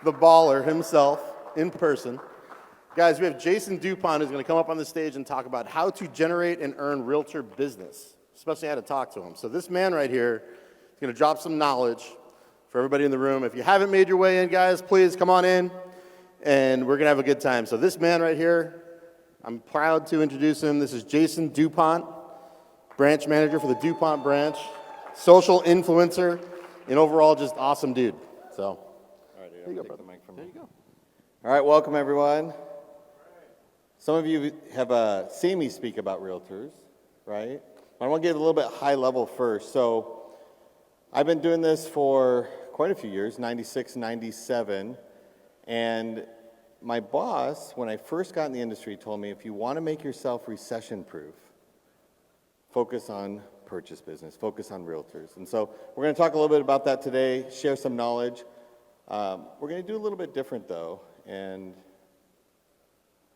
the baller himself in person. Guys, we have Jason DuPont who's going to come up on the stage and talk about how to generate and earn realtor business, especially how to talk to him. So this man right here is going to drop some knowledge for everybody in the room. If you haven't made your way in, guys, please come on in, and we're going to have a good time. So this man right here, I'm proud to introduce him. This is Jason DuPont, branch manager for the DuPont branch, social influencer, and overall just awesome dude. So, all right, dude, there you go, take brother. the mic from There me. you go. All right, welcome everyone. Some of you have seen me speak about realtors, right? I want to get a little bit high level first. So I've been doing this for quite a few years, 96, 97, and my boss, when I first got in the industry, told me if you want to make yourself recession-proof, focus on purchase business, focus on realtors. And so we're going to talk a little bit about that today, share some knowledge. We're going to do a little bit different though, and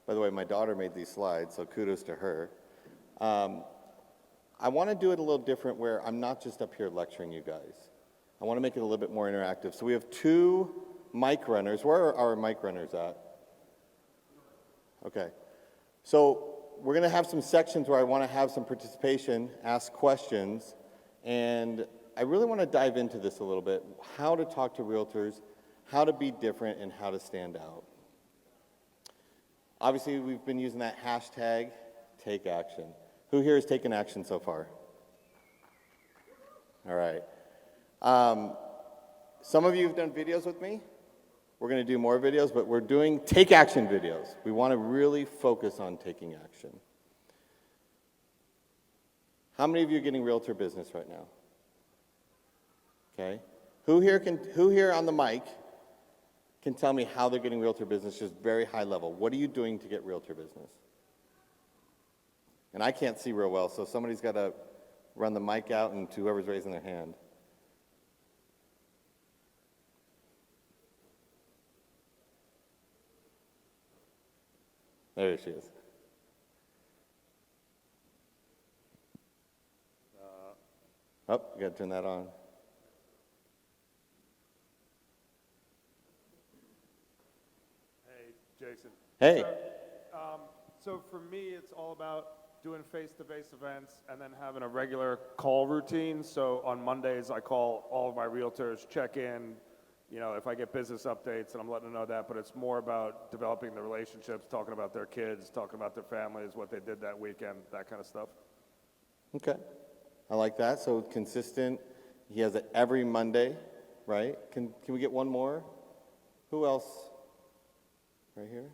by the way, my daughter made these slides, so kudos to her. I want to do it a little different where I'm not just up here lecturing you guys. I want to make it a little bit more interactive. So we have two mic runners. Where are our mic runners at? Okay. So we're going to have some sections where I want to have some participation, ask questions, and I really want to dive into this a little bit, how to talk to realtors, how to be different, and how to stand out. Obviously, we've been using that hashtag, take action. Who here has taken action so far? All right. Some of you have done videos with me. We're going to do more videos, but we're doing take action videos. We want to really focus on taking action. How many of you are getting realtor business right now? Okay. Who here on the mic can tell me how they're getting realtor business, just very high level? What are you doing to get realtor business? And I can't see real well, so somebody's got to run the mic out and to whoever's raising their hand. There she is. Oh, you got to turn that on. Jason. Hey. So for me, it's all about doing face-to-face events and then having a regular call routine. So on Mondays, I call all of my realtors, check in, you know, if I get business updates, and I'm letting them know that, but it's more about developing the relationships, talking about their kids, talking about their families, what they did that weekend, that kind of stuff. Okay. I like that. So consistent. He has it every Monday, right? Can we get one more? Who else? Right here.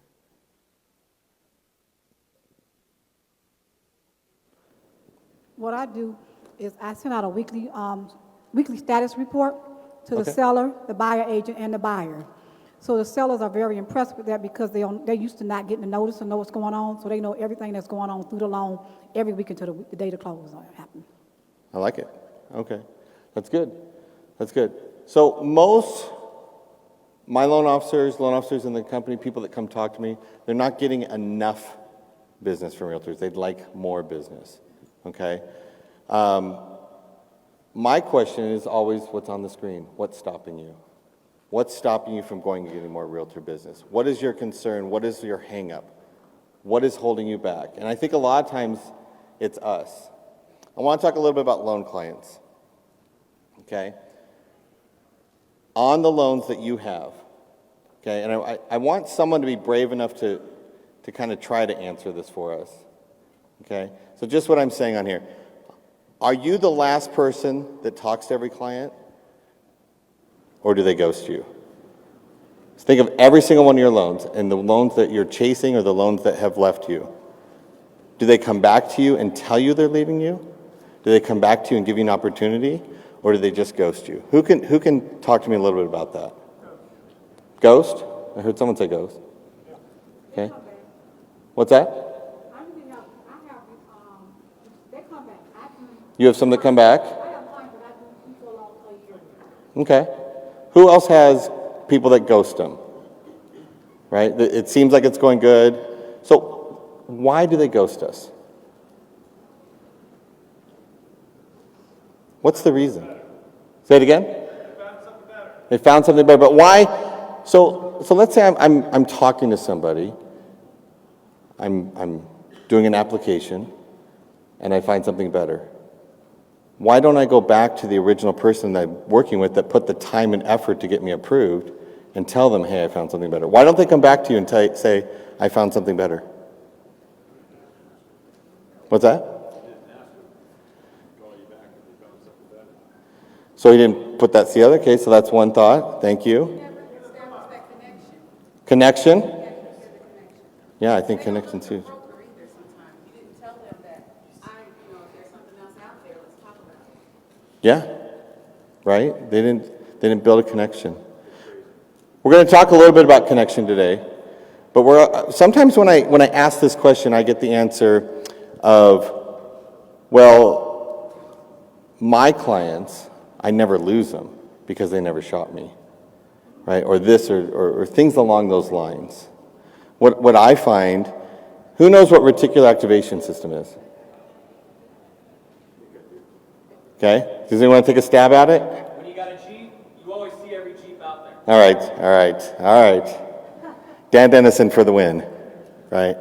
What I do is I send out a weekly status report to the Okay. seller, the buyer agent, and the buyer. So the sellers are very impressed with that because they're used to not getting a notice and know what's going on, so they know everything that's going on through the loan every week until the day to close happens. I like it. Okay. That's good. That's good. So most my loan officers in the company, people that come talk to me, they're not getting enough business from realtors. They'd like more business. Okay? My question is always what's on the screen. What's stopping you? What's stopping you from going and getting more realtor business? What is your concern? What is your hang up? What is holding you back? And I think a lot of times it's us. I want to talk a little bit about loan clients. Okay? On the loans that you have. Okay? And I want someone to be brave enough to kind of try to answer this for us. Okay? So just what I'm saying on here. Are you the last person that talks to every client? Or do they ghost you? Just think of every single one of your loans and the loans that you're chasing or the loans that have left you. Do they come back to you and tell you they're leaving you? Do they come back to you and give you an opportunity? Or do they just ghost you? Who can talk to me a little bit about that? Ghost? I heard someone say ghost. Okay. What's that? You have some that come back? Okay. Who else has people that ghost them? Right? It seems like it's going good. So why do they ghost us? What's the reason? Say it again? They found something better. But why? So let's say I'm talking to somebody, I'm doing an application, and I find something better. Why don't I go back to the original person that I'm working with that put the time and effort to get me approved and tell them, hey, I found something better? Why don't they come back to you and say, I found something better? What's that? So he didn't put that together? Okay, so that's one thought. Thank you. Connection? Yeah, I think connection too. Yeah, right? They didn't build a connection. We're going to talk a little bit about connection today, but sometimes when I ask this question, I get the answer of, well, my clients, I never lose them because they never shop me, right? Or this, or things along those lines. What I find, who knows what reticular activation system is? Okay, does anyone want to take a stab at it? When you got a Jeep, you always see every Jeep out there. All right. Dan Dennison for the win, right?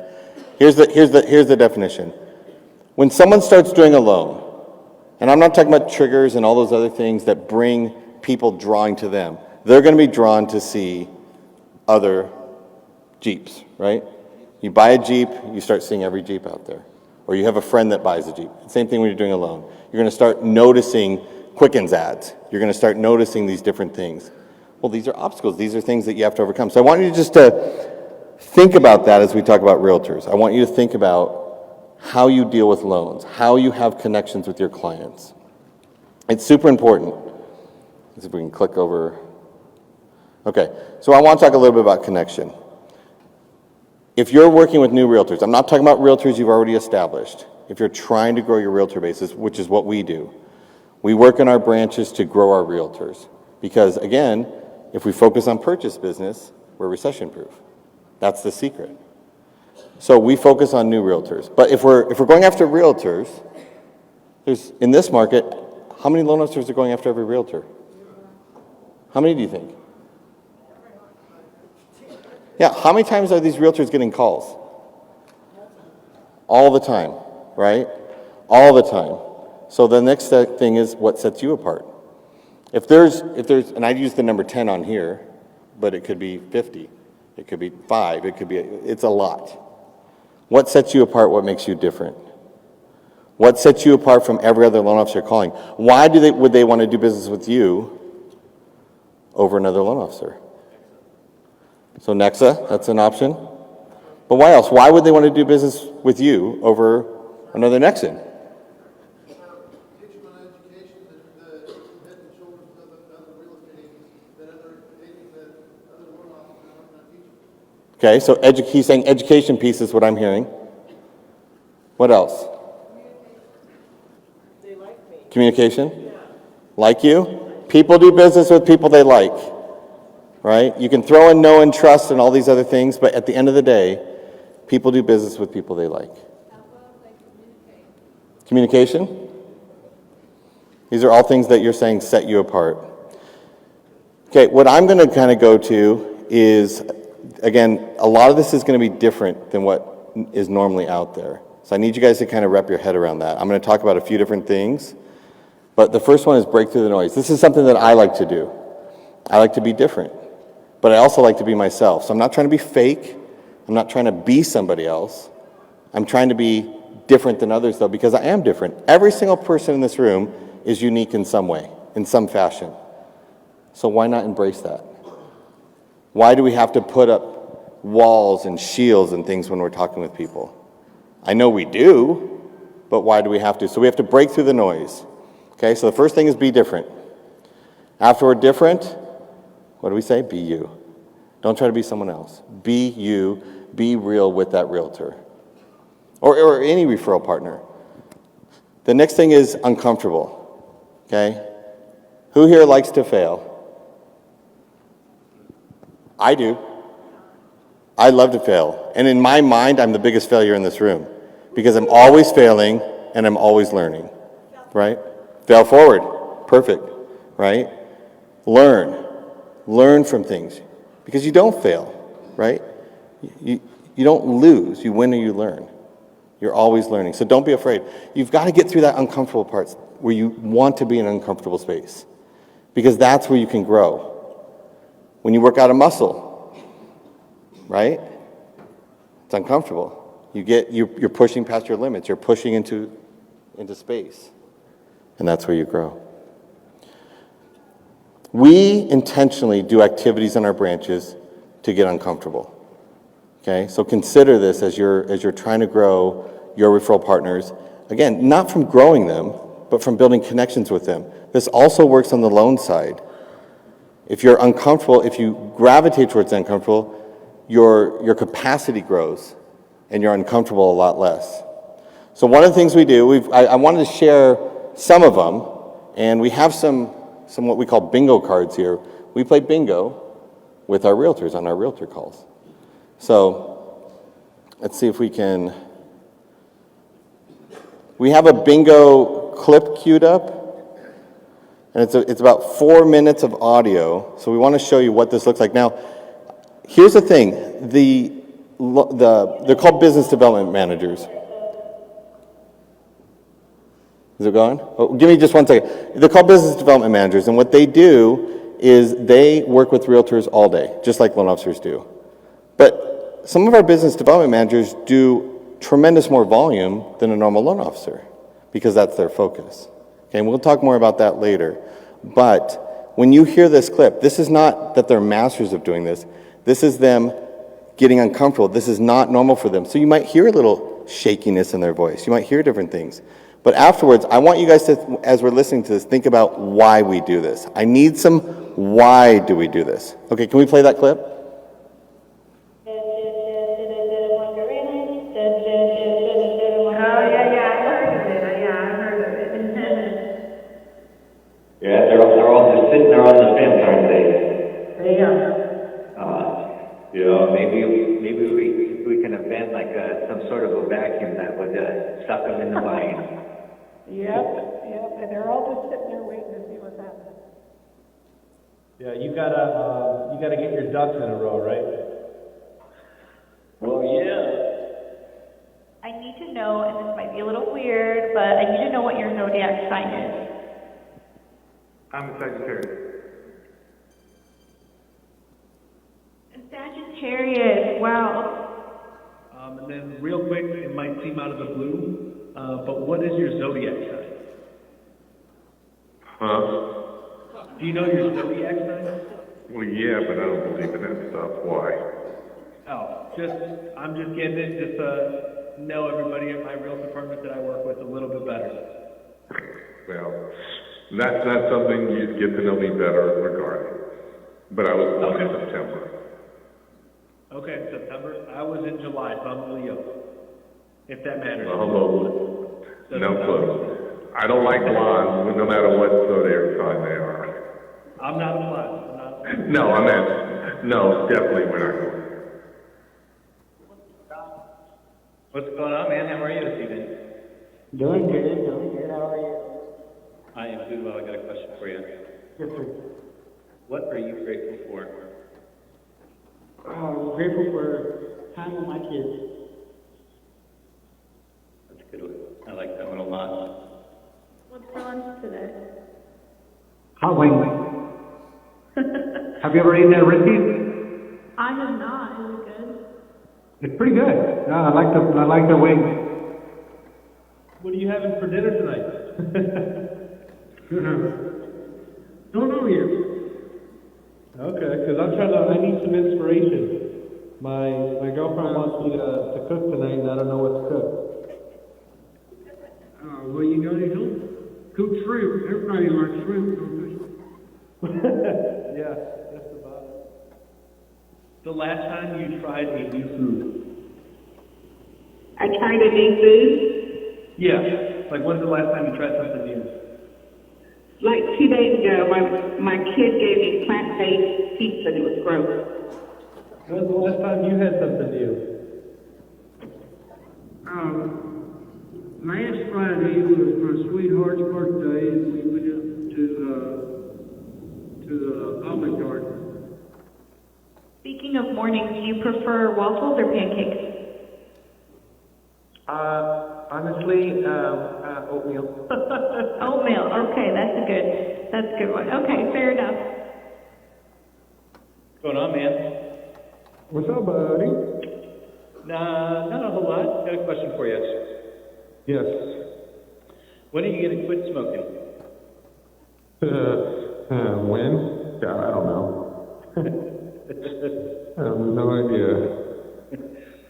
Here's the definition. When someone starts doing a loan, and I'm not talking about triggers and all those other things that bring people drawing to them, they're going to be drawn to see other Jeeps, right? You buy a Jeep, you start seeing every Jeep out there. Or you have a friend that buys a Jeep. Same thing when you're doing a loan. You're going to start noticing Quickens ads. You're going to start noticing these different things. Well, these are obstacles. These are things that you have to overcome. So I want you just to think about that as we talk about realtors. I want you to think about how you deal with loans, how you have connections with your clients. It's super important. Let's see if we can click over. Okay, so I want to talk a little bit about connection. If you're working with new realtors, I'm not talking about realtors you've already established. If you're trying to grow your realtor basis, which is what we do, we work in our branches to grow our realtors. Because again, if we focus on purchase business, we're recession proof. That's the secret. So we focus on new realtors. But if we're going after realtors, in this market, how many loan officers are going after every realtor? How many do you think? Yeah, how many times are these realtors getting calls? All the time, right? All the time. So the next thing is what sets you apart. If there's, and I'd use the number 10 on here, but it could be 50, it could be 5, it's a lot. What sets you apart? What makes you different? What sets you apart from every other loan officer calling? Why would they want to do business with you over another loan officer? So Nexa, that's an option. But why else? Why would they want to do business with you over another Nexan? Teach them an education that head and shoulders above other real estate agents, that other agents that other loan officers are not going to teach them. Okay, so he's saying education piece is what I'm hearing. What else? They like me. Communication? Yeah. Like you? People do business with people they like. Right? You can throw in know and trust and all these other things, but at the end of the day, people do business with people they like. Communication? These are all things that you're saying set you apart. Okay, what I'm going to kind of go to is, again, a lot of this is going to be different than what is normally out there. So I need you guys to kind of wrap your head around that. I'm going to talk about a few different things, but the first one is break through the noise. This is something that I like to do. I like to be different. But I also like to be myself. So I'm not trying to be fake. I'm not trying to be somebody else. I'm trying to be different than others, though, because I am different. Every single person in this room is unique in some way, in some fashion. So why not embrace that? Why do we have to put up walls and shields and things when we're talking with people? I know we do, but why do we have to? So we have to break through the noise. Okay, so the first thing is be different. After we're different, what do we say? Be you. Don't try to be someone else. Be you. Be real with that realtor. Or any referral partner. The next thing is uncomfortable. Okay? Who here likes to fail? I do. I love to fail. And in my mind, I'm the biggest failure in this room. Because I'm always failing and I'm always learning. Right? Fail forward. Perfect. Right? Learn from things. because you don't fail, right? You don't lose. You win or you learn. You're always learning. So don't be afraid. You've got to get through that uncomfortable parts where you want to be in an uncomfortable space, because that's where you can grow. When you work out a muscle, right? It's uncomfortable. You're pushing past your limits. You're pushing into space, and that's where you grow. We intentionally do activities in our branches to get uncomfortable. Okay, so consider this as you're trying to grow your referral partners. Again, not from growing them, but from building connections with them. This also works on the loan side. If you're uncomfortable, if you gravitate towards uncomfortable, your capacity grows, and you're uncomfortable a lot less. So one of the things we do, I wanted to share some of them, and we have some what we call bingo cards here. We play bingo with our realtors on our realtor calls. So let's see if we can. We have a bingo clip queued up, and it's about 4 minutes of audio. So we want to show you what this looks like. Now, here's the thing: they're called business development managers. Is it going? Oh, give me just 1 second. They're called business development managers, and what they do is they work with realtors all day, just like loan officers do. But some of our business development managers do tremendous more volume than a normal loan officer, because that's their focus. Okay, and we'll talk more about that later. But when you hear this clip, this is not that they're masters of doing this. This is them getting uncomfortable. This is not normal for them. So you might hear a little shakiness in their voice. You might hear different things. But afterwards, I want you guys to, as we're listening to this, think about why we do this. I need some why do we do this. Okay, can we play that clip? Yeah, they're all just sitting there on the fence, aren't they? They are. Maybe we can invent like some sort of a vacuum that would suck them into buying. Yep, and they're all just sitting there waiting to see what's happening. Yeah, you gotta get your ducks in a row, right? Well, yeah. I need to know, and this might be a little weird, but I need to know what your zodiac sign is. I'm a Sagittarius. Sagittarius, wow. And then real quick, it might seem out of the blue, but what is your zodiac sign? Huh? Do you know your zodiac sign? Well, yeah, but I don't believe in that stuff. Why? Oh, I'm just getting it, just know everybody in my real department that I work with a little bit better. Well, that's not something you'd get to know me better regarding. But I was born in September. Okay, September. I was in July, so I'm a Leo. If that matters. Well, hello. No clue. I don't like blondes, no matter what zodiac sign they are. I'm not a blonde. No, definitely we're not going. What's going on, man? How are you this evening? Doing good, how are you? I am doing well. I got a question for you. Yes, sir. What are you grateful for? I'm grateful for time with my kids. That's a good one. I like that one a lot. What's for lunch today? Hot wing. Have you ever eaten at Ritzy's? I have not. Is it good? It's pretty good. No, I like the wings. What are you having for dinner tonight? Don't know yet. Okay, because I need some inspiration. My girlfriend wants me to cook tonight, and I don't know what to cook. Well, you know, cook shrimp. Everybody likes shrimp, don't Yeah, that's about it. The last time you tried a new food? I tried a new food. Yeah, like when's the last time you tried something new? Like 2 days ago, my kid gave me plant-based pizza and it was gross. When's the last time you had something new? Last Friday was my sweetheart's birthday and we went up to the Olive Garden. Speaking of mornings, do you prefer waffles or pancakes? Honestly, oatmeal. Oatmeal. Okay, that's a good one. Okay, fair enough. What's going on, man? What's up, buddy? Nah, not a whole lot. Got a question for you. Yes. When are you gonna quit smoking? When? Yeah, I don't know. I have no idea.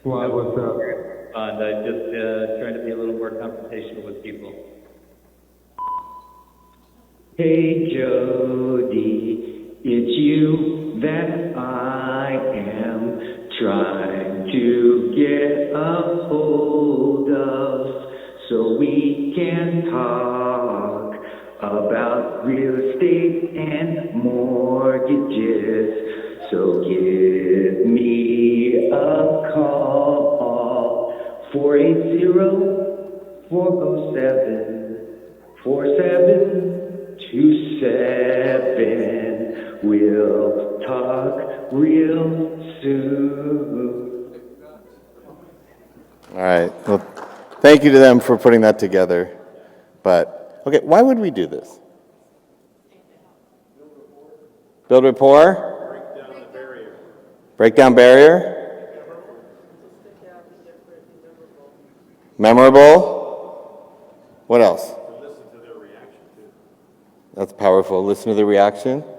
Why, what's up? And I just trying to be a little more confrontational with people. Hey Jody, it's you that I am trying to get a hold of so we can talk about real estate and mortgages. So give me a call, 480-407-4727. We'll talk real soon. All right. Well, thank you to them for putting that together. But, okay, why would we do this? Build rapport? Break down barrier? Memorable? What else? Listen to their reaction, too. That's powerful. Listen to the reaction. Build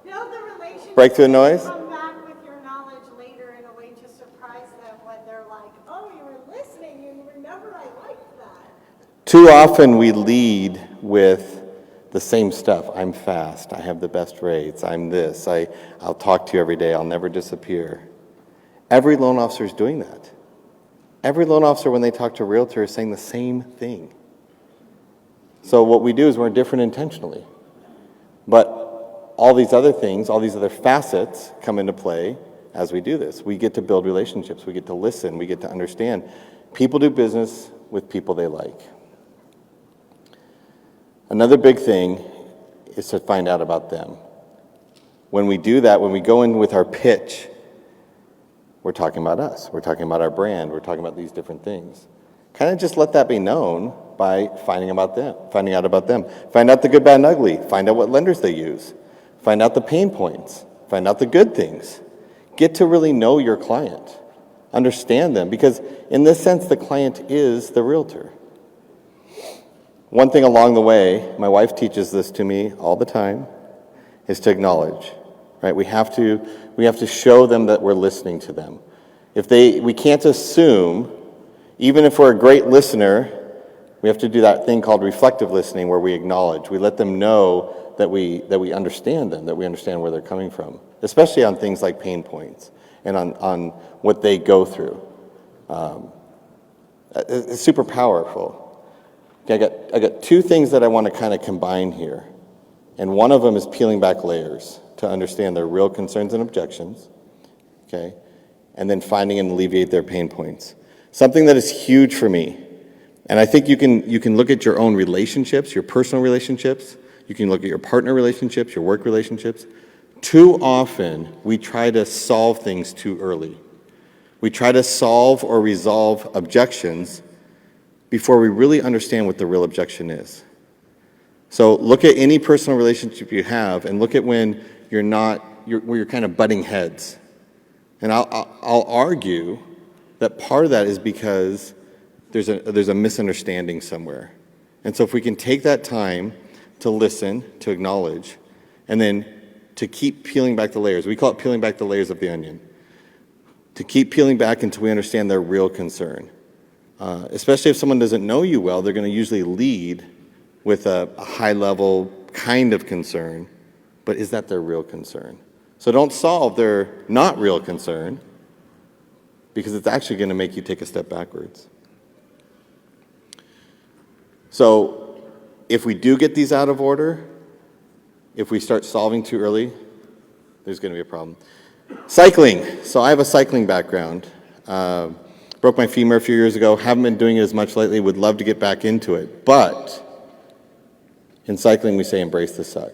the relationship. Break through the noise. Come back with your knowledge later in a way to surprise them when they're like, oh, you were listening, you remember I liked that. Too often we lead with the same stuff. I'm fast. I have the best rates. I'm this. I'll talk to you every day. I'll never disappear. Every loan officer is doing that. Every loan officer, when they talk to a realtor, is saying the same thing. So what we do is we're different intentionally. But all these other things, all these other facets come into play as we do this. We get to build relationships. We get to listen. We get to understand. People do business with people they like. Another big thing is to find out about them. When we do that, when we go in with our pitch, we're talking about us. We're talking about our brand. We're talking about these different things. Kind of just let that be known by finding out about them. Find out the good, bad, and ugly. Find out what lenders they use. Find out the pain points. Find out the good things. Get to really know your client. Understand them. Because in this sense, the client is the realtor. One thing along the way, my wife teaches this to me all the time, is to acknowledge. Right? We have to show them that we're listening to them. We can't assume, even if we're a great listener, we have to do that thing called reflective listening where we acknowledge. We let them know that we understand them, that we understand where they're coming from, especially on things like pain points and on what they go through. It's super powerful. Okay, I got two things that I want to kind of combine here. And one of them is peeling back layers to understand their real concerns and objections, okay? And then finding and alleviate their pain points. Something that is huge for me, and I think you can look at your own relationships, your personal relationships, you can look at your partner relationships, your work relationships. Too often, we try to solve things too early. We try to solve or resolve objections before we really understand what the real objection is. So look at any personal relationship you have and look at when where you're kind of butting heads. And I'll argue that part of that is because there's a misunderstanding somewhere. And so if we can take that time to listen, to acknowledge, and then to keep peeling back the layers. We call it peeling back the layers of the onion. To keep peeling back until we understand their real concern. Especially if someone doesn't know you well, they're going to usually lead with a high-level kind of concern, but is that their real concern? So don't solve their not real concern, because it's actually going to make you take a step backwards. So if we do get these out of order, if we start solving too early, there's going to be a problem. Cycling. So I have a cycling background. Broke my femur a few years ago, haven't been doing it as much lately, would love to get back into it. But in cycling, we say embrace the suck.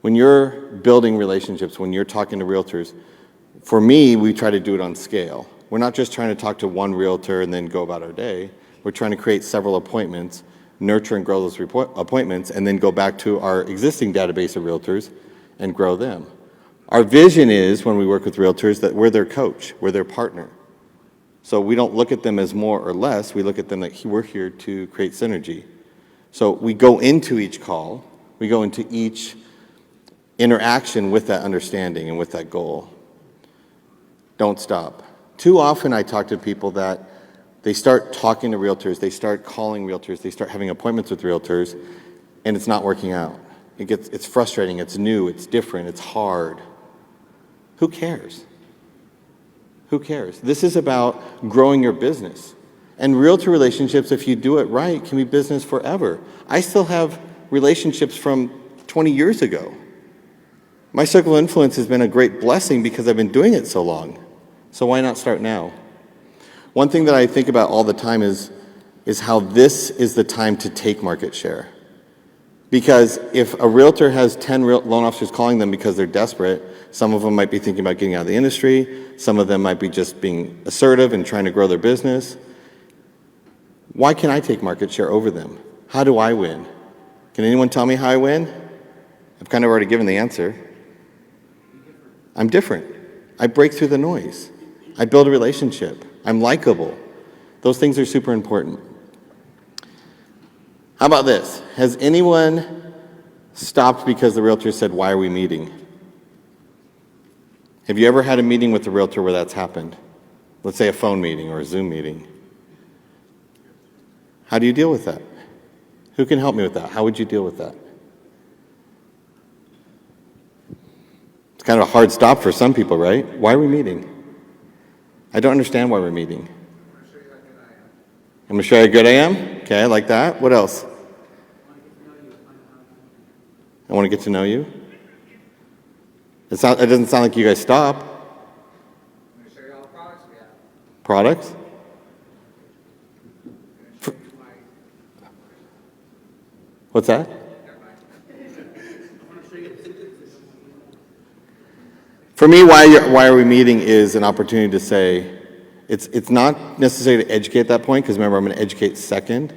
When you're building relationships, when you're talking to realtors, for me, we try to do it on scale. We're not just trying to talk to one realtor and then go about our day. We're trying to create several appointments, nurture and grow those appointments, and then go back to our existing database of realtors and grow them. Our vision is, when we work with realtors, that we're their coach, we're their partner. So we don't look at them as more or less, we look at them that we're here to create synergy. So we go into each call, we go into each interaction with that understanding and with that goal. Don't stop. Too often I talk to people that they start talking to realtors, they start calling realtors, they start having appointments with realtors, and it's not working out. It's frustrating, it's new, it's different, it's hard. Who cares? Who cares? This is about growing your business. And realtor relationships, if you do it right, can be business forever. I still have relationships from 20 years ago. My circle of influence has been a great blessing because I've been doing it so long. So why not start now? One thing that I think about all the time is how this is the time to take market share. Because if a realtor has 10 loan officers calling them because they're desperate, some of them might be thinking about getting out of the industry, some of them might be just being assertive and trying to grow their business. Why can't I take market share over them? How do I win? Can anyone tell me how I win? I've kind of already given the answer. I'm different. I break through the noise. I build a relationship. I'm likable. Those things are super important. How about this? Has anyone stopped because the realtor said, "Why are we meeting?" Have you ever had a meeting with the realtor where that's happened? Let's say a phone meeting or a Zoom meeting. How do you deal with that? Who can help me with that? How would you deal with that? It's kind of a hard stop for some people, right? Why are we meeting? I don't understand why we're meeting. I'm going to show you how good I am. Okay, I like that. What else? I want to get to know you. It doesn't sound like you guys stop. I'm going to show you all the products we have. Products? What's that? For me, why are we meeting is an opportunity to say, it's not necessary to educate at that point, because remember, I'm going to educate second.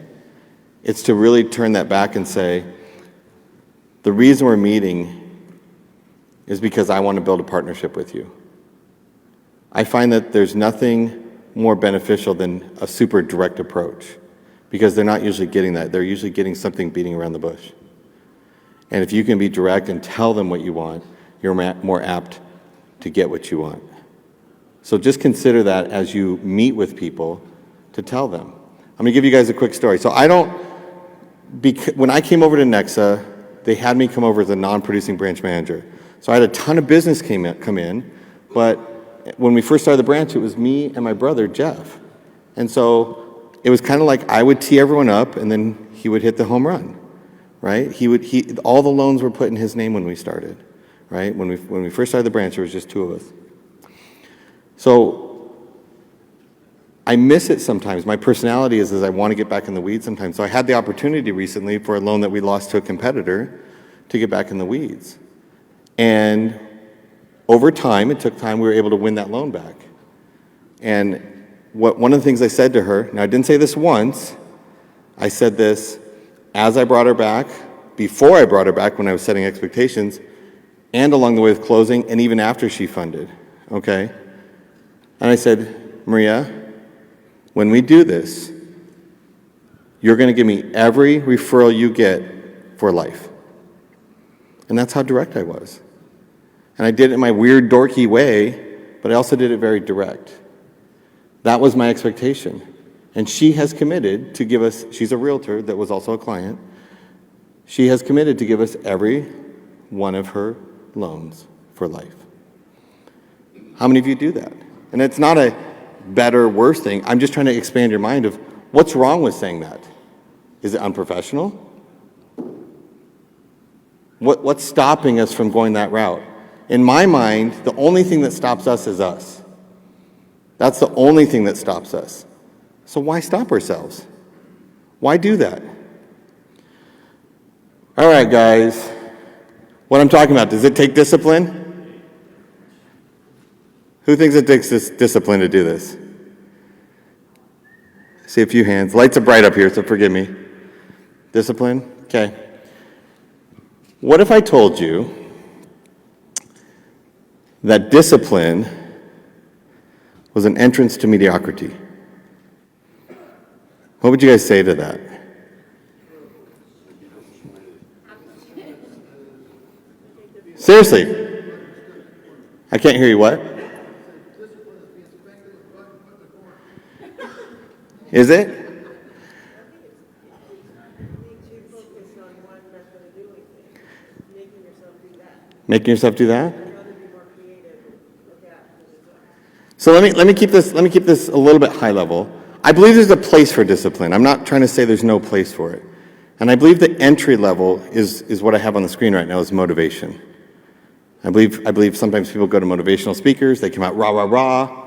It's to really turn that back and say, the reason we're meeting is because I want to build a partnership with you. I find that there's nothing more beneficial than a super direct approach, because they're not usually getting that. They're usually getting something beating around the bush. And if you can be direct and tell them what you want, you're more apt to get what you want. So just consider that as you meet with people, to tell them. I'm going to give you guys a quick story. So when I came over to Nexa, they had me come over as a non-producing branch manager. So I had a ton of business come in, but when we first started the branch, it was me and my brother, Jeff. And so it was kind of like I would tee everyone up, and then he would hit the home run, right? All the loans were put in his name when we started, right? When we first started the branch, there was just two of us. So I miss it sometimes. My personality is I want to get back in the weeds sometimes. So I had the opportunity recently for a loan that we lost to a competitor to get back in the weeds. And over time, it took time, we were able to win that loan back. And one of the things I said to her, now I didn't say this once, I said this as I brought her back, before I brought her back when I was setting expectations, and along the way of closing, and even after she funded, okay? And I said, Maria, when we do this, you're going to give me every referral you get for life. And that's how direct I was. And I did it in my weird, dorky way, but I also did it very direct. That was my expectation. And she has committed to give us, she's a realtor that was also a client, she has committed to give us every one of her loans for life. How many of you do that? And it's not a better, worse thing. I'm just trying to expand your mind of what's wrong with saying that. Is it unprofessional? What's stopping us from going that route? In my mind, the only thing that stops us is us. That's the only thing that stops us. So why stop ourselves? Why do that? All right, guys. What I'm talking about, does it take discipline? Who thinks it takes this discipline to do this? See a few hands. Lights are bright up here, so forgive me. Discipline? Okay. What if I told you that discipline was an entrance to mediocrity? What would you guys say to that? Seriously? I can't hear you, what? Is it? Making yourself do that? So let me keep this a little bit high level. I believe there's a place for discipline. I'm not trying to say there's no place for it. And I believe the entry level is what I have on the screen right now is motivation. I believe sometimes people go to motivational speakers, they come out rah, rah, rah,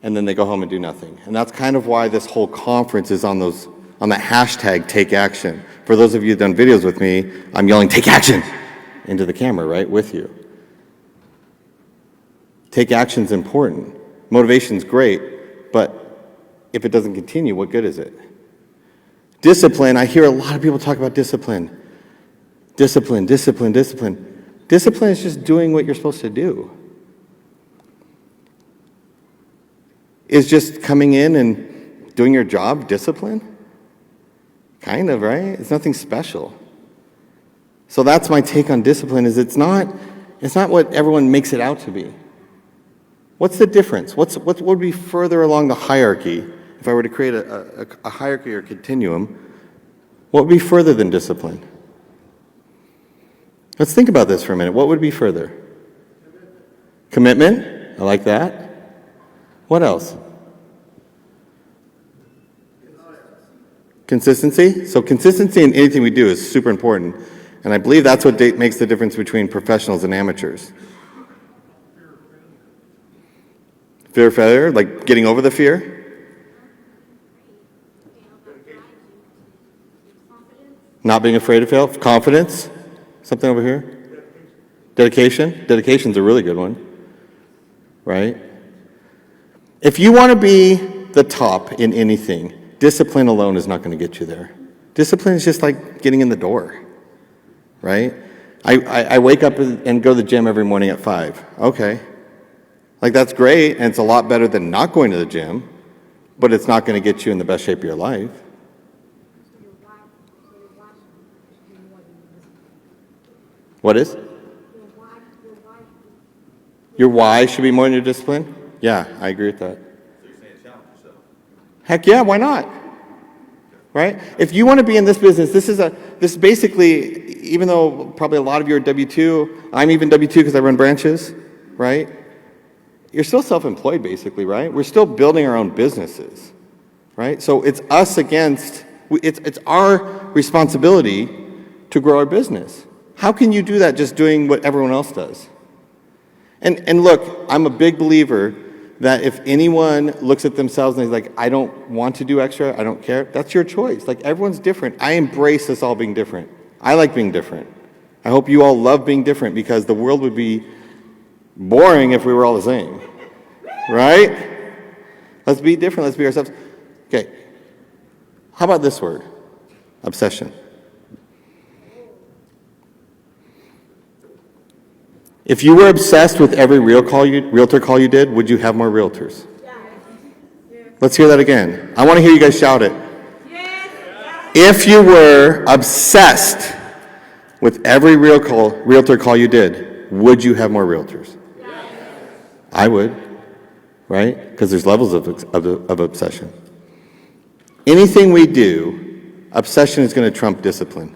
and then they go home and do nothing. And that's kind of why this whole conference is on that hashtag take action. For those of you who've done videos with me, I'm yelling take action into the camera, right, with you. Take action's important. Motivation's great, but if it doesn't continue, what good is it? Discipline, I hear a lot of people talk about discipline. Discipline, discipline, discipline. Discipline is just doing what you're supposed to do. Is just coming in and doing your job discipline? Kind of, right? It's nothing special. So that's my take on discipline, is it's not what everyone makes it out to be. What's the difference? What would be further along the hierarchy? If I were to create a hierarchy or continuum, what would be further than discipline? Let's think about this for a minute. What would be further? Commitment. I like that. What else? Consistency. So consistency in anything we do is super important. And I believe that's what makes the difference between professionals and amateurs. Fear of failure, like getting over the fear? Not being afraid to fail? Confidence? Something over here? Dedication? Dedication's a really good one, right? If you want to be the top in anything, discipline alone is not going to get you there. Discipline is just like getting in the door, right? I wake up and go to the gym every morning at 5. Okay. Like that's great, and it's a lot better than not going to the gym, but it's not going to get you in the best shape of your life. What is? Your why should be more than your discipline? Yeah, I agree with that. Heck yeah, why not? Right? If you want to be in this business, this basically, even though probably a lot of you are W-2, I'm even W-2 because I run branches, right? You're still self-employed basically, right? We're still building our own businesses, right? So it's us against, it's our responsibility to grow our business. How can you do that just doing what everyone else does? And look, I'm a big believer that if anyone looks at themselves and is like, I don't want to do extra, I don't care, that's your choice. Like everyone's different. I embrace us all being different. I like being different. I hope you all love being different because the world would be boring if we were all the same, right? Let's be different, let's be ourselves. Okay, how about this word? Obsession. If you were obsessed with every realtor call you did, would you have more realtors? Let's hear that again. I want to hear you guys shout it. If you were obsessed with every realtor call you did, would you have more realtors? I would, right? Because there's levels of obsession. Anything we do, obsession is going to trump discipline.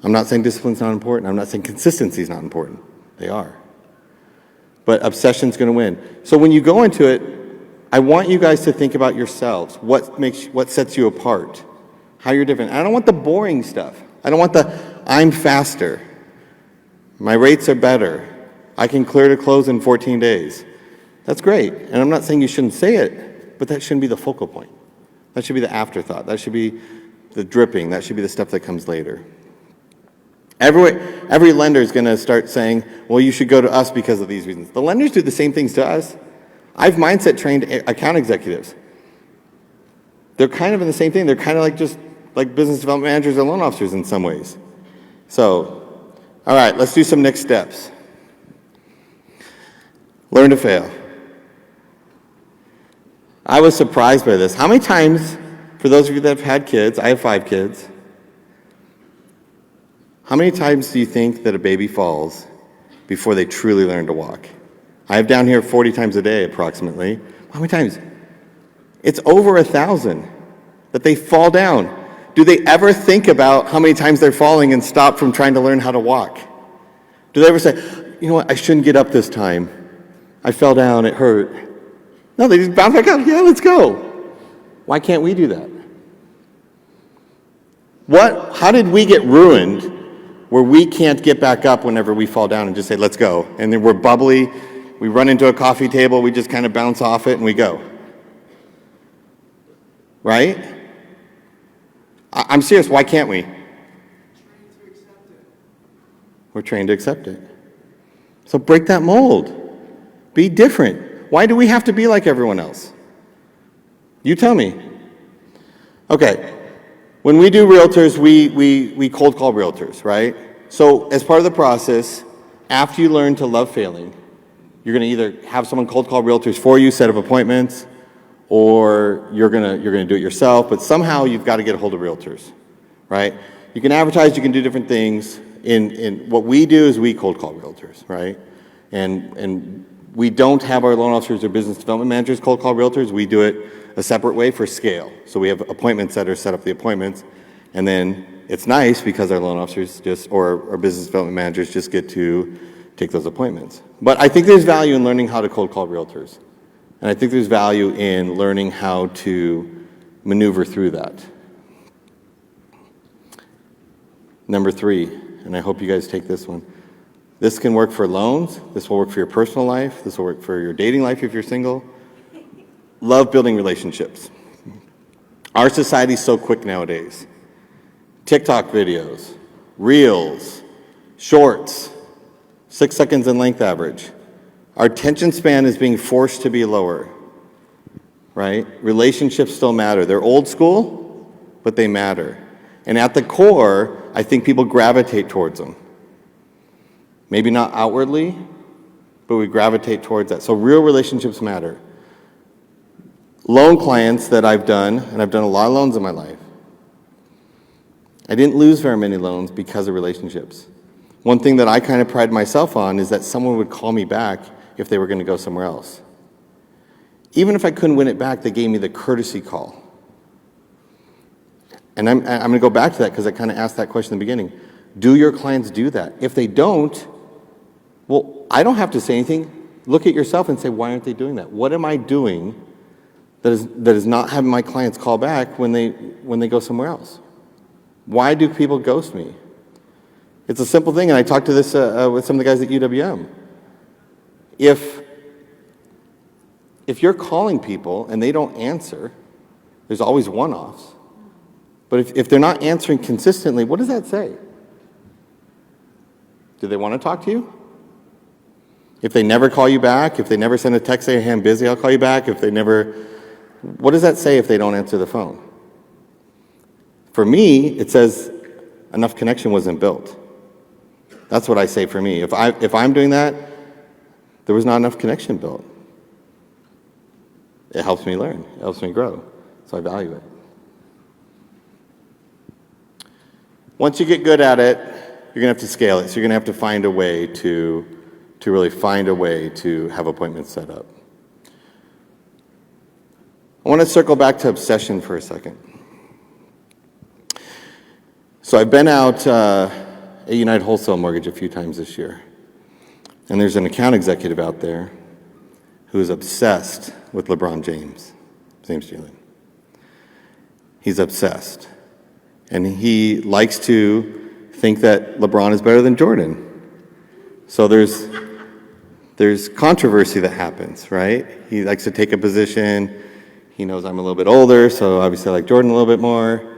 I'm not saying discipline's not important. I'm not saying consistency is not important. They are. But obsession's going to win. So when you go into it, I want you guys to think about yourselves. What sets you apart? How you're different. I don't want the boring stuff. I don't want I'm faster. My rates are better. I can clear to close in 14 days. That's great. And I'm not saying you shouldn't say it, but that shouldn't be the focal point. That should be the afterthought. That should be the dripping. That should be the stuff that comes later. Every lender is going to start saying, well, you should go to us because of these reasons. The lenders do the same things to us. I've mindset trained account executives. They're kind of in the same thing. They're kind of like just like business development managers or loan officers in some ways. So, all right, let's do some next steps. Learn to fail. I was surprised by this. How many times, for those of you that have had kids, I have 5 kids, how many times do you think that a baby falls before they truly learn to walk? I have down here 40 times a day approximately. How many times? It's over 1,000 that they fall down. Do they ever think about how many times they're falling and stop from trying to learn how to walk? Do they ever say, you know what, I shouldn't get up this time. I fell down, it hurt. No, they just bounce back up. Yeah, let's go. Why can't we do that? How did we get ruined where we can't get back up whenever we fall down and just say, let's go? And then we're bubbly, we run into a coffee table, we just kind of bounce off it and we go. Right? I'm serious, why can't we? We're trained to accept it. So break that mold. Be different. Why do we have to be like everyone else? You tell me. Okay, when we do realtors, we cold call realtors, right? So as part of the process, after you learn to love failing, you're going to either have someone cold call realtors for you, set up appointments, or you're gonna do it yourself, but somehow you've got to get a hold of realtors, right? You can advertise, you can do different things. In what we do is we cold call realtors, right? And we don't have our loan officers or business development managers cold call realtors. We do it a separate way for scale. So we have appointment setters set up the appointments, and then it's nice because our loan officers or our business development managers just get to take those appointments. But I think there's value in learning how to cold call realtors. And I think there's value in learning how to maneuver through that. Number 3, and I hope you guys take this one. This can work for loans. This will work for your personal life. This will work for your dating life if you're single. Love building relationships. Our society is so quick nowadays. TikTok videos, reels, shorts, 6 seconds in length average. Our attention span is being forced to be lower, right? Relationships still matter. They're old school, but they matter. And at the core, I think people gravitate towards them. Maybe not outwardly, but we gravitate towards that. So real relationships matter. Loan clients that I've done, and I've done a lot of loans in my life, I didn't lose very many loans because of relationships. One thing that I kind of pride myself on is that someone would call me back if they were going to go somewhere else. Even if I couldn't win it back, they gave me the courtesy call. And I'm going to go back to that because I kind of asked that question in the beginning. Do your clients do that? If they don't, well, I don't have to say anything. Look at yourself and say, why aren't they doing that? What am I doing that is not having my clients call back when they go somewhere else? Why do people ghost me? It's a simple thing, and I talked to this with some of the guys at UWM. If you're calling people and they don't answer, there's always one-offs. But if they're not answering consistently, what does that say? Do they want to talk to you? If they never call you back, if they never send a text saying, hey, I'm busy, I'll call you back, what does that say if they don't answer the phone? For me, it says enough connection wasn't built. That's what I say for me. If I'm doing that, there was not enough connection built. It helps me learn. It helps me grow. So I value it. Once you get good at it, you're going to have to scale it. So you're going to have to find a way to really find a way to have appointments set up. I want to circle back to obsession for a second. So I've been out at United Wholesale Mortgage a few times this year. And there's an account executive out there who is obsessed with LeBron James. His name's Jalen. He's obsessed. And he likes to think that LeBron is better than Jordan. So there's controversy that happens, right? He likes to take a position. He knows I'm a little bit older, so obviously I like Jordan a little bit more,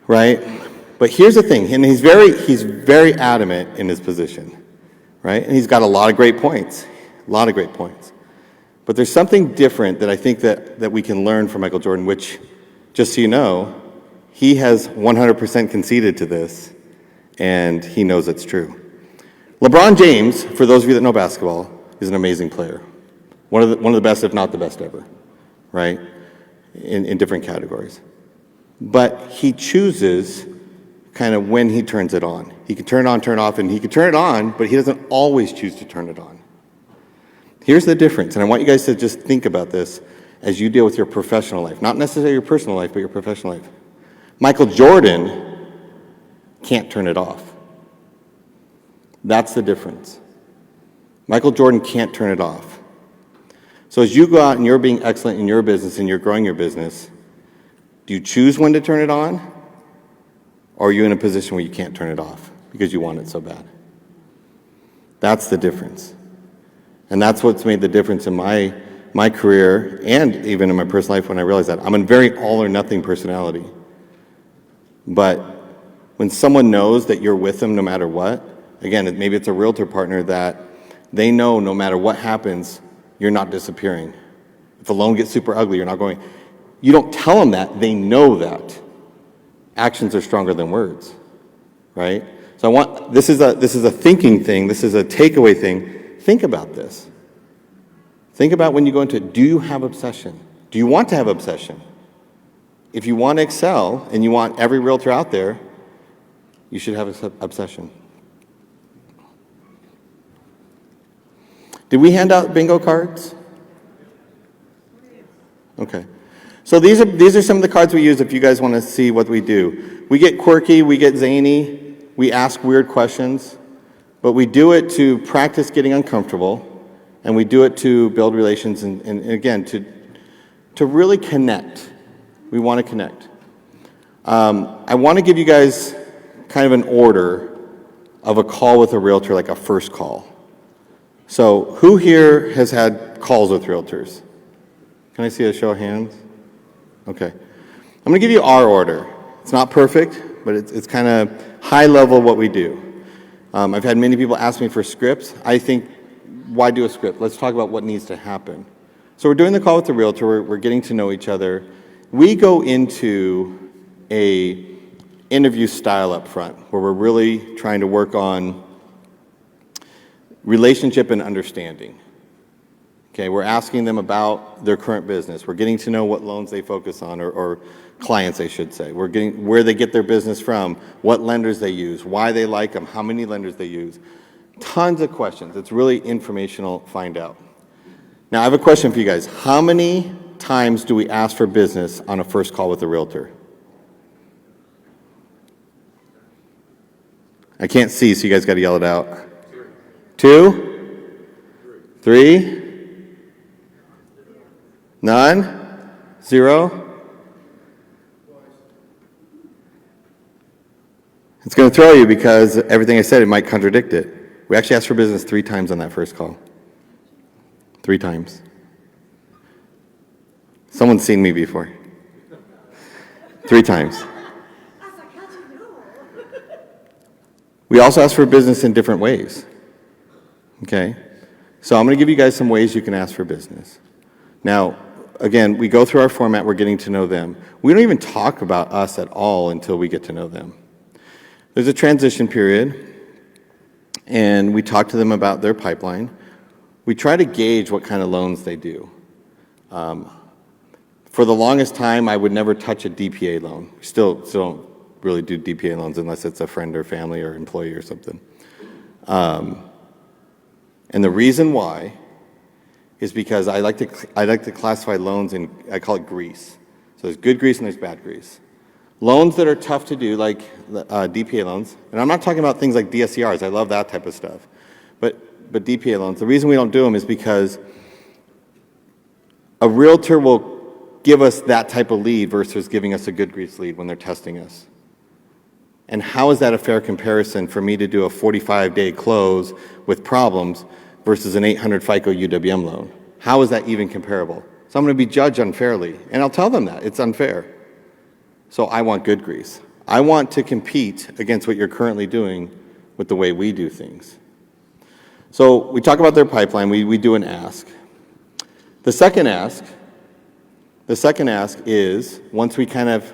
right? But here's the thing, and he's very adamant in his position, right? And he's got a lot of great points, But there's something different that I think that we can learn from Michael Jordan, which, just so you know, he has 100% conceded to this, and he knows it's true. LeBron James, for those of you that know basketball, is an amazing player. One of the best, if not the best ever, right? In different categories. But he chooses kind of when he turns it on. He can turn it on, turn it off, and he can turn it on, but he doesn't always choose to turn it on. Here's the difference, and I want you guys to just think about this as you deal with your professional life. Not necessarily your personal life, but your professional life. Michael Jordan can't turn it off. That's the difference. Michael Jordan can't turn it off. So as you go out and you're being excellent in your business and you're growing your business, do you choose when to turn it on? Or are you in a position where you can't turn it off because you want it so bad? That's the difference. And that's what's made the difference in my career and even in my personal life when I realized that. I'm a very all or nothing personality. But when someone knows that you're with them no matter what, again, maybe it's a realtor partner that they know no matter what happens, you're not disappearing. If a loan gets super ugly, you're not going. You don't tell them that, they know that. Actions are stronger than words, right? So this is a thinking thing, this is a takeaway thing. Think about this. Think about when you go into, do you have obsession? Do you want to have obsession? If you want to excel and you want every realtor out there, you should have obsession. Did we hand out bingo cards? Okay. So these are some of the cards we use if you guys want to see what we do. We get quirky, we get zany, we ask weird questions, but we do it to practice getting uncomfortable, and we do it to build relations and again, to really connect. We want to connect. I want to give you guys kind of an order of a call with a realtor, like a first call. So who here has had calls with realtors? Can I see a show of hands? Okay. I'm going to give you our order. It's not perfect, but it's kind of high level what we do. I've had many people ask me for scripts. I think, why do a script? Let's talk about what needs to happen. So we're doing the call with the realtor. We're getting to know each other. We go into a interview style up front, where we're really trying to work on relationship and understanding. Okay, we're asking them about their current business. We're getting to know what loans they focus on, or clients, I should say. We're getting where they get their business from, what lenders they use, why they like them, how many lenders they use. Tons of questions. It's really informational, find out. Now, I have a question for you guys. How many times do we ask for business on a first call with a realtor? I can't see, so you guys got to yell it out. 2? 3? None? 0? It's going to throw you because everything I said, it might contradict it. We actually asked for business 3 times on that first call. 3 times. Someone's seen me before. 3 times. We also ask for business in different ways. Okay? So I'm going to give you guys some ways you can ask for business. Now, again, we go through our format, we're getting to know them. We don't even talk about us at all until we get to know them. There's a transition period, and we talk to them about their pipeline. We try to gauge what kind of loans they do. For the longest time, I would never touch a DPA loan. We still don't really do DPA loans unless it's a friend or family or employee or something. And the reason why is because I like to classify loans in, I call it grease. So there's good grease and there's bad grease. Loans that are tough to do, like DPA loans, and I'm not talking about things like DSCRs, I love that type of stuff, but DPA loans, the reason we don't do them is because a realtor will give us that type of lead versus giving us a good grease lead when they're testing us. And how is that a fair comparison for me to do a 45-day close with problems versus an 800 FICO UWM loan? How is that even comparable? So I'm going to be judged unfairly, and I'll tell them that. It's unfair. So I want good grease. I want to compete against what you're currently doing with the way we do things. So we talk about their pipeline, we do an ask. The second ask is, once we kind of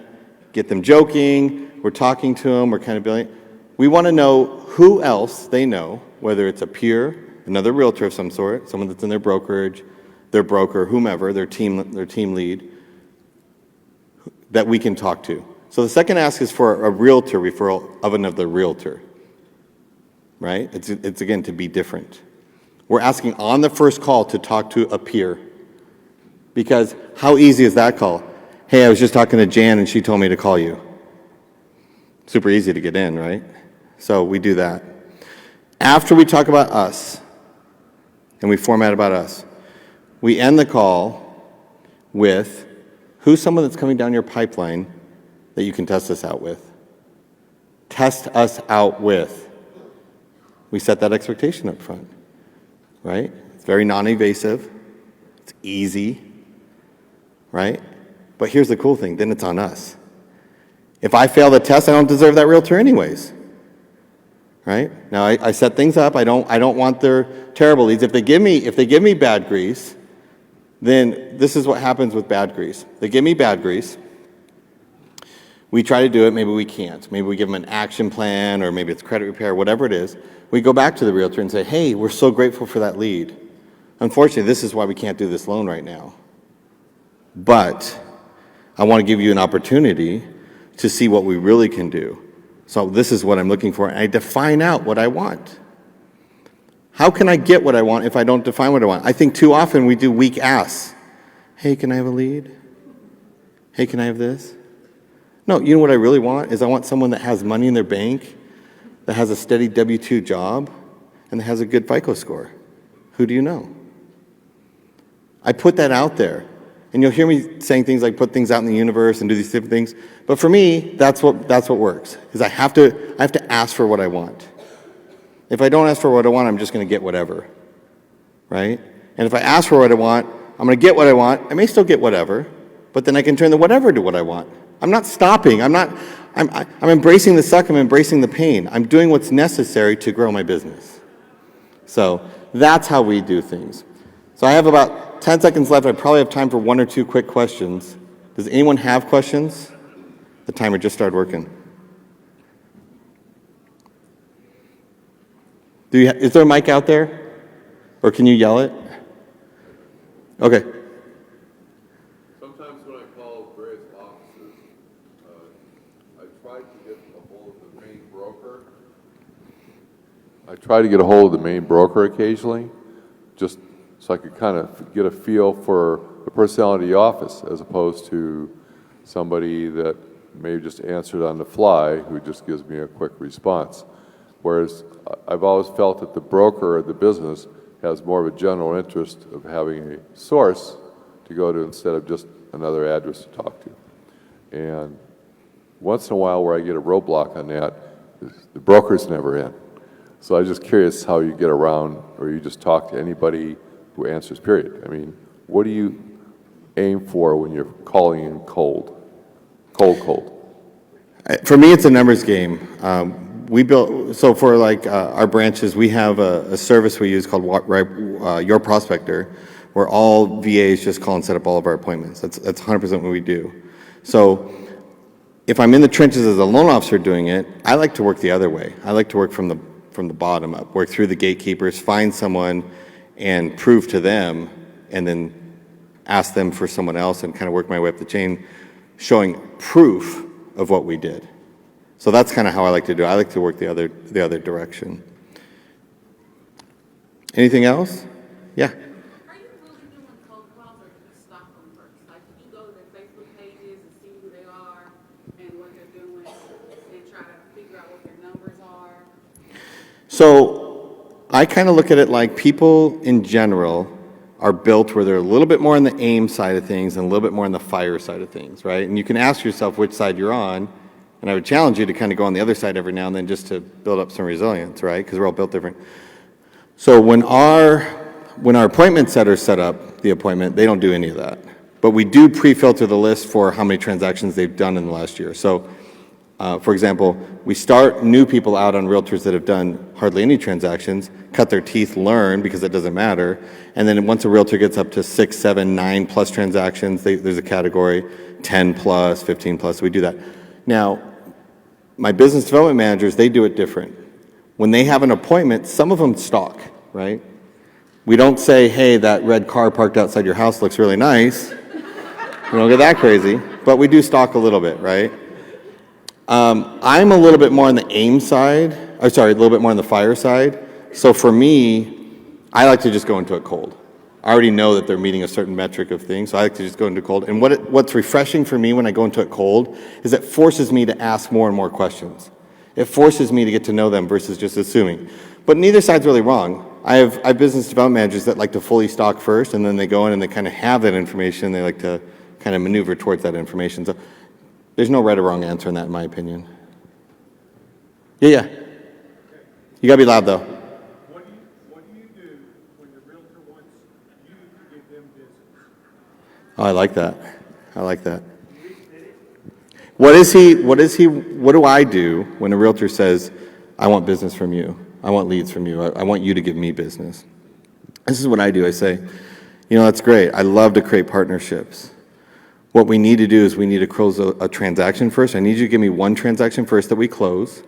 get them joking, we're talking to them, we're kind of building, we want to know who else they know, whether it's a peer, another realtor of some sort, someone that's in their brokerage, their broker, whomever, their team lead, that we can talk to. So the second ask is for a realtor referral of another realtor, right? It's again, to be different. We're asking on the first call to talk to a peer. Because how easy is that call? Hey, I was just talking to Jan and she told me to call you. Super easy to get in, right? So we do that. After we talk about us, and we format about us, we end the call with, who's someone that's coming down your pipeline that you can test us out with? Test us out with. We set that expectation up front, right? It's very non-evasive. It's easy, right? But here's the cool thing, then it's on us. If I fail the test, I don't deserve that realtor anyways, right? Now, I set things up. I don't want their terrible leads. If they give me bad grease, then this is what happens with bad grease. They give me bad grease. We try to do it, maybe we can't. Maybe we give them an action plan, or maybe it's credit repair, whatever it is. We go back to the realtor and say, hey, we're so grateful for that lead. Unfortunately, this is why we can't do this loan right now. But I want to give you an opportunity to see what we really can do. So this is what I'm looking for, and I define out what I want. How can I get what I want if I don't define what I want? I think too often we do weak asks. Hey, can I have a lead? Hey, can I have this? No, you know what I really want is I want someone that has money in their bank, that has a steady W-2 job, and that has a good FICO score. Who do you know? I put that out there. And you'll hear me saying things like put things out in the universe and do these different things. But for me, that's what works. Is I have to ask for what I want. If I don't ask for what I want, I'm just going to get whatever. Right? And if I ask for what I want, I'm going to get what I want. I may still get whatever, but then I can turn the whatever to what I want. I'm not stopping. I'm embracing the suck. I'm embracing the pain. I'm doing what's necessary to grow my business. So that's how we do things. So I have about 10 seconds left. I probably have time for one or two quick questions. Does anyone have questions? The timer just started working. Is there a mic out there? Or can you yell it? Okay. Sometimes when I call various offices, I try to get a hold of the main broker. I try to get a hold of the main broker occasionally, just so I could kind of get a feel for the personality of the office, as opposed to somebody that may just answered on the fly who just gives me a quick response. Whereas I've always felt that the broker of the business has more of a general interest of having a source to go to instead of just another address to talk to. And once in a while where I get a roadblock on that, the broker's never in. So I'm just curious how you get around, or you just talk to anybody who answers, period. I mean, what do you aim for when you're calling in cold? For me, it's a numbers game. So for like our branches, we have a service we use called Your Prospector, where all VAs just call and set up all of our appointments. That's 100% what we do. So if I'm in the trenches as a loan officer doing it, I like to work the other way. I like to work from the bottom up, work through the gatekeepers, find someone and prove to them, and then ask them for someone else and kind of work my way up the chain, showing proof of what we did. So that's kind of how I like to do it. I like to work the other direction. Anything else? Yeah. Are you really doing cold calls, or do you stop them first? Like, do you go to their Facebook pages and see who they are and what they're doing and try to figure out what their numbers are? So I kind of look at it like people in general are built where they're a little bit more on the aim side of things and a little bit more on the fire side of things, right? And you can ask yourself which side you're on, and I would challenge you to kind of go on the other side every now and then just to build up some resilience, right? Because we're all built different. So when our appointment setters set up the appointment, they don't do any of that. But we do pre-filter the list for how many transactions they've done in the last year. So For example, we start new people out on realtors that have done hardly any transactions, cut their teeth, learn because it doesn't matter, and then once a realtor gets up to 6, 7, 9 plus transactions, there's a category, 10 plus, 15 plus, we do that. Now, my business development managers, they do it different. When they have an appointment, some of them stalk, right? We don't say, hey, that red car parked outside your house looks really nice. We don't get that crazy, but we do stalk a little bit, right? I'm a little bit more on the aim side, a little bit more on the fire side. So for me, I like to just go into it cold. I already know that they're meeting a certain metric of things, so I like to just go into cold. And what's refreshing for me when I go into it cold is it forces me to ask more and more questions. It forces me to get to know them versus just assuming. But neither side's really wrong. I have business development managers that like to fully stock first, and then they go in and they kind of have that information. They like to kind of maneuver towards that information. So there's no right or wrong answer in that, in my opinion. Yeah. You gotta be loud though. What do you do when the realtor wants you to give them business? Oh, I like that. What do I do when a realtor says, I want business from you? I want leads from you. I want you to give me business. This is what I do. I say, that's great. I love to create partnerships. What we need to do is we need to close a transaction first. I need you to give me one transaction first that we close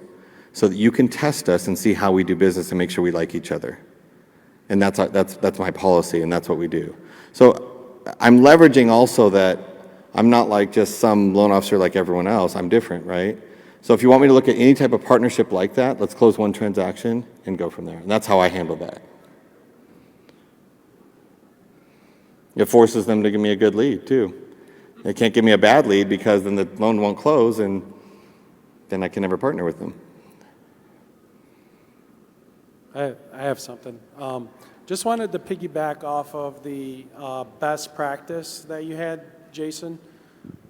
so that you can test us and see how we do business and make sure we like each other. And that's my policy, and that's what we do. So I'm leveraging also that I'm not like just some loan officer like everyone else. I'm different, right? So if you want me to look at any type of partnership like that, let's close one transaction and go from there. And that's how I handle that. It forces them to give me a good lead, too. They can't give me a bad lead because then the loan won't close, and then I can never partner with them. I have something. Just wanted to piggyback off of the best practice that you had, Jason,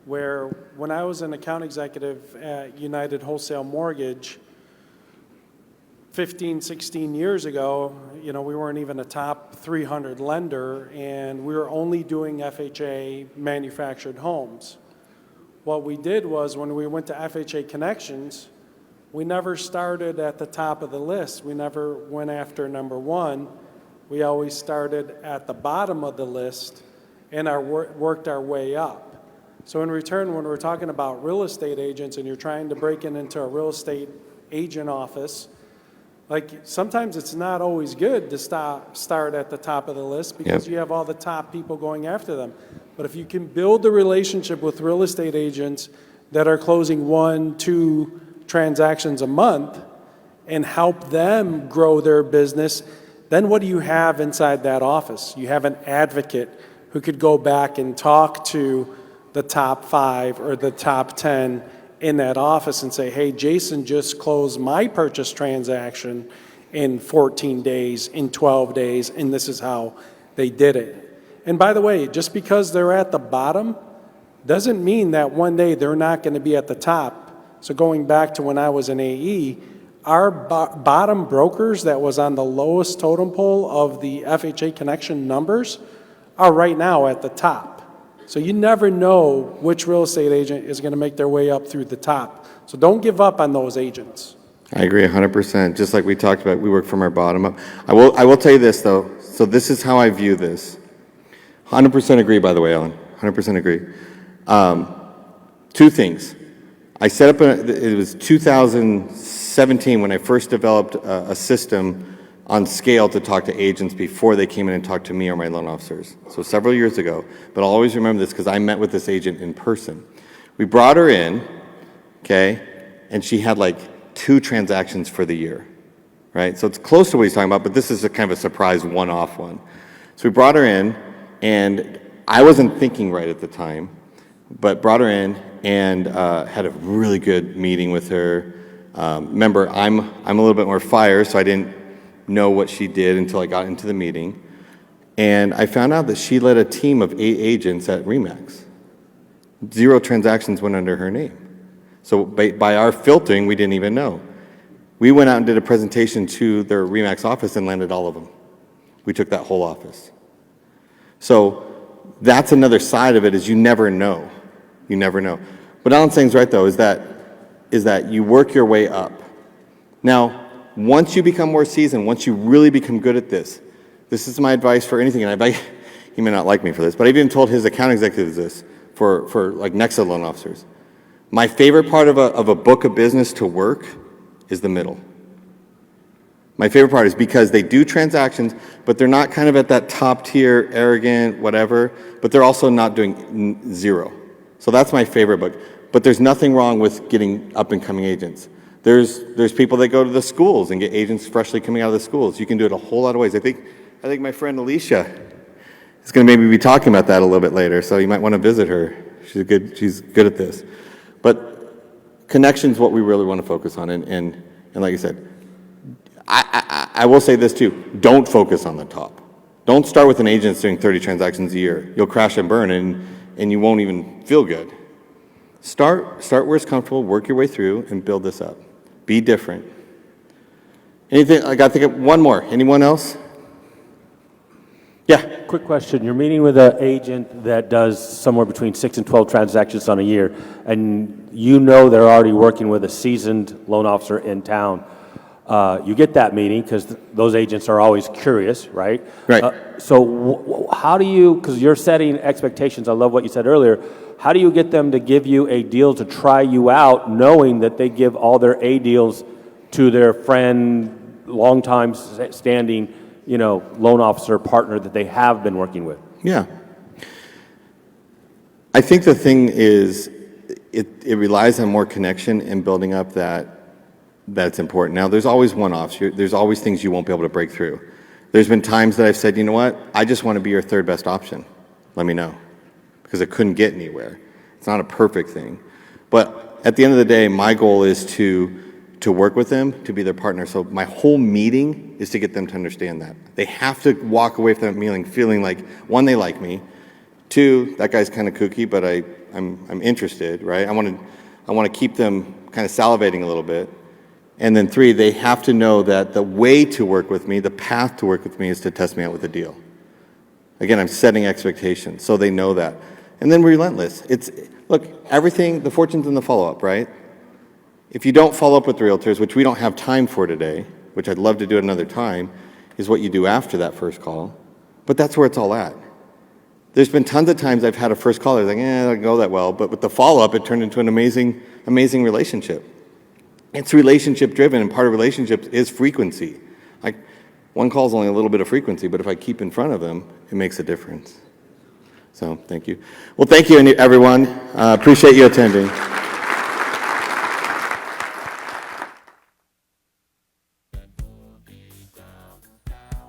where when I was an account executive at United Wholesale Mortgage 15, 16 years ago, we weren't even a top 300 lender, and we were only doing FHA manufactured homes. What we did was when we went to FHA Connections, we never started at the top of the list. We never went after number one. We always started at the bottom of the list and worked our way up. So in return, when we're talking about real estate agents and you're trying to break into a real estate agent office, sometimes it's not always good to start at the top of the list because you have all the top people going after them. But if you can build a relationship with real estate agents that are closing 1, 2 transactions a month and help them grow their business, then what do you have inside that office? You have an advocate who could go back and talk to the top 5 or the top 10 in that office and say, hey, Jason just closed my purchase transaction in 14 days, in 12 days, and this is how they did it. And by the way, just because they're at the bottom doesn't mean that one day they're not going to be at the top. So going back to when I was an AE, our bottom brokers that was on the lowest totem pole of the FHA connection numbers are right now at the top. So you never know which real estate agent is going to make their way up through the top. So don't give up on those agents. I agree 100%. Just like we talked about, we work from our bottom up. I will tell you this, though. So this is how I view this. 100% agree, by the way, Alan. 100% agree. 2 things. I set up, it was 2017 when I first developed a system on scale to talk to agents before they came in and talked to me or my loan officers. So several years ago, but I'll always remember this because I met with this agent in person. We brought her in, okay, and she had 2 transactions for the year, right? So it's close to what he's talking about, but this is a kind of a surprise one-off one. So we brought her in, and I wasn't thinking right at the time, but brought her in and had a really good meeting with her. Remember, I'm a little bit more fire, so I didn't know what she did until I got into the meeting. And I found out that she led a team of 8 agents at RE/MAX. 0 transactions went under her name. So by our filtering, we didn't even know. We went out and did a presentation to their RE/MAX office and landed all of them. We took that whole office. So that's another side of it is you never know. You never know. What Alan's saying is right, though, is that is that you work your way up. Now, once you become more seasoned, once you really become good at this is my advice for anything, and he may not like me for this, but I even told his account executives this for like next to loan officers. My favorite part of a book of business to work is the middle. My favorite part is because they do transactions, but they're not kind of at that top tier, arrogant, whatever, but they're also not doing zero. So that's my favorite book. But there's nothing wrong with getting up and coming agents. There's people that go to the schools and get agents freshly coming out of the schools. You can do it a whole lot of ways. I think my friend Alicia is going to maybe be talking about that a little bit later, so you might want to visit her. She's good at this. But connection's what we really want to focus on. And like I said, I will say this too, don't focus on the top. Don't start with an agent that's doing 30 transactions a year. You'll crash and burn and you won't even feel good. Start where it's comfortable, work your way through, and build this up. Be different. Anything, I got to think of one more. Anyone else? Yeah. Quick question. You're meeting with an agent that does somewhere between 6 and 12 transactions on a year, and you know they're already working with a seasoned loan officer in town. You get that meeting because those agents are always curious, right? Right. So how do you, because you're setting expectations, I love what you said earlier, how do you get them to give you a deal to try you out, knowing that they give all their A deals to their friend, longtime standing, loan officer partner that they have been working with? Yeah. I think the thing is, it relies on more connection and building up that's important. Now, there's always one-offs. There's always things you won't be able to break through. There's been times that I've said, you know what, I just want to be your third best option. Let me know. Because I couldn't get anywhere. It's not a perfect thing. But at the end of the day, my goal is to work with them, to be their partner. So my whole meeting is to get them to understand that. They have to walk away from that meeting feeling like, one, they like me. Two, that guy's kind of kooky, but I'm interested, right? I want to keep them kind of salivating a little bit. And then three, they have to know that the way to work with me, the path to work with me, is to test me out with a deal. Again, I'm setting expectations, so they know that. And then relentless. Look, everything, the fortune's in the follow-up, right? If you don't follow up with realtors, which we don't have time for today, which I'd love to do another time, is what you do after that first call. But that's where it's all at. There's been tons of times I've had a first call, I was like, it doesn't go that well. But with the follow-up, it turned into an amazing, amazing relationship. It's relationship driven, and part of relationships is frequency. Like, one call is only a little bit of frequency, but if I keep in front of them, it makes a difference. So, thank you. Well, thank you, everyone. Appreciate you attending.